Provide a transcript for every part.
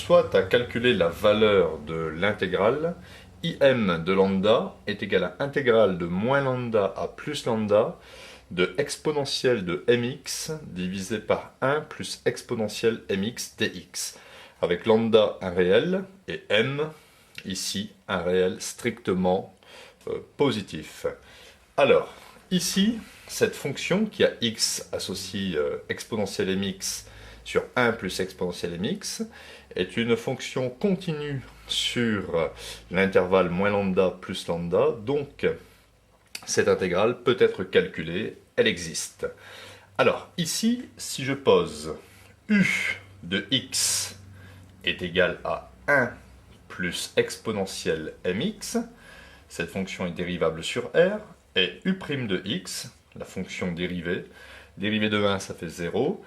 soit à calculer la valeur de l'intégrale, im de lambda est égal à intégrale de moins lambda à plus lambda de exponentielle de mx divisé par 1 plus exponentielle mx dx, avec lambda un réel et m, ici, un réel strictement positif. Alors, ici, cette fonction qui a x associe exponentielle mx sur 1 plus exponentielle mx est une fonction continue sur l'intervalle moins lambda plus lambda, donc cette intégrale peut être calculée, elle existe. Alors ici, si je pose u de x est égal à 1 plus exponentielle mx, cette fonction est dérivable sur R, et u' de x, la fonction dérivée, dérivée de 1 ça fait 0,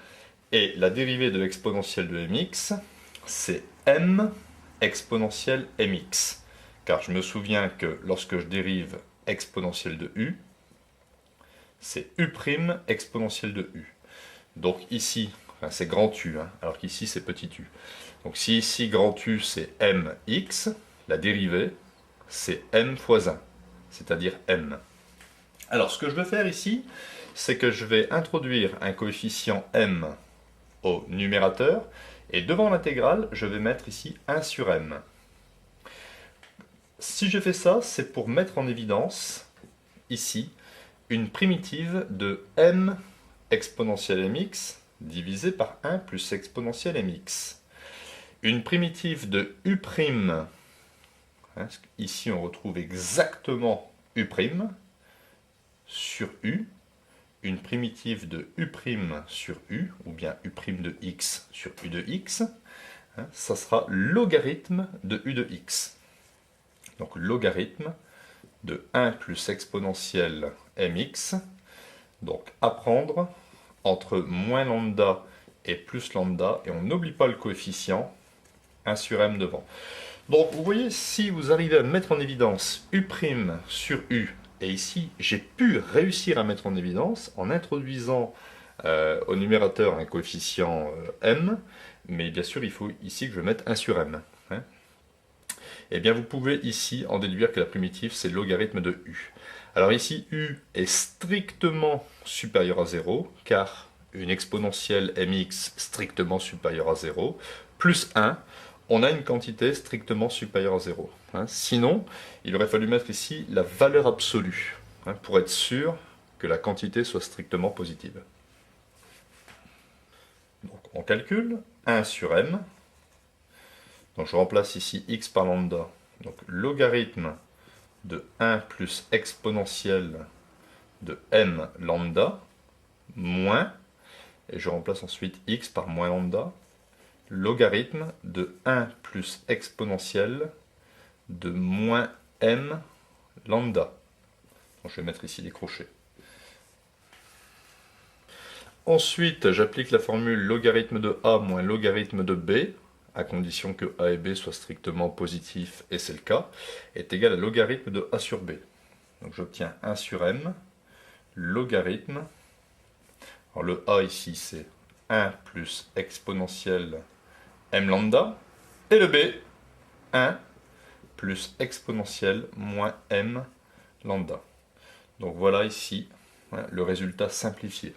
et la dérivée de l'exponentielle de mx, c'est m exponentielle mx. Car je me souviens que lorsque je dérive exponentielle de u, c'est u' exponentielle de u. Donc ici, enfin c'est grand U, hein, alors qu'ici c'est petit u. Donc si ici grand U c'est mx, la dérivée c'est m fois 1, c'est-à-dire m. Alors ce que je vais faire ici, c'est que je vais introduire un coefficient m au numérateur, et devant l'intégrale, je vais mettre ici 1 sur m. Si je fais ça, c'est pour mettre en évidence, ici, une primitive de m exponentielle mx divisé par 1 plus exponentielle mx. Une primitive de u', hein, ici on retrouve exactement u' sur u, une primitive de u' sur u, ou bien u' de x sur u de x, hein, ça sera logarithme de u de x. Donc logarithme de 1 plus exponentielle mx, donc à prendre entre moins lambda et plus lambda, et on n'oublie pas le coefficient 1 sur m devant. Donc vous voyez, si vous arrivez à mettre en évidence u' sur u, et ici j'ai pu réussir à mettre en évidence en introduisant au numérateur un coefficient m, mais bien sûr il faut ici que je mette 1 sur m. Hein. Et bien vous pouvez ici en déduire que la primitive c'est logarithme de u. Alors ici u est strictement supérieur à 0, car une exponentielle mx strictement supérieure à 0, plus 1, on a une quantité strictement supérieure à 0. Hein. Sinon, il aurait fallu mettre ici la valeur absolue, hein, pour être sûr que la quantité soit strictement positive. Donc on calcule 1 sur m. Donc je remplace ici x par lambda. Donc logarithme de 1 plus exponentielle de m lambda, moins, et je remplace ensuite x par moins lambda, logarithme de 1 plus exponentielle de moins m lambda. Donc je vais mettre ici des crochets. Ensuite, j'applique la formule logarithme de a moins logarithme de b, à condition que a et b soient strictement positifs, et c'est le cas, est égal à logarithme de a sur b. Donc j'obtiens 1 sur m, logarithme, alors le a ici c'est 1 plus exponentielle m lambda, et le b, 1 plus exponentielle moins m lambda. Donc voilà ici le résultat simplifié.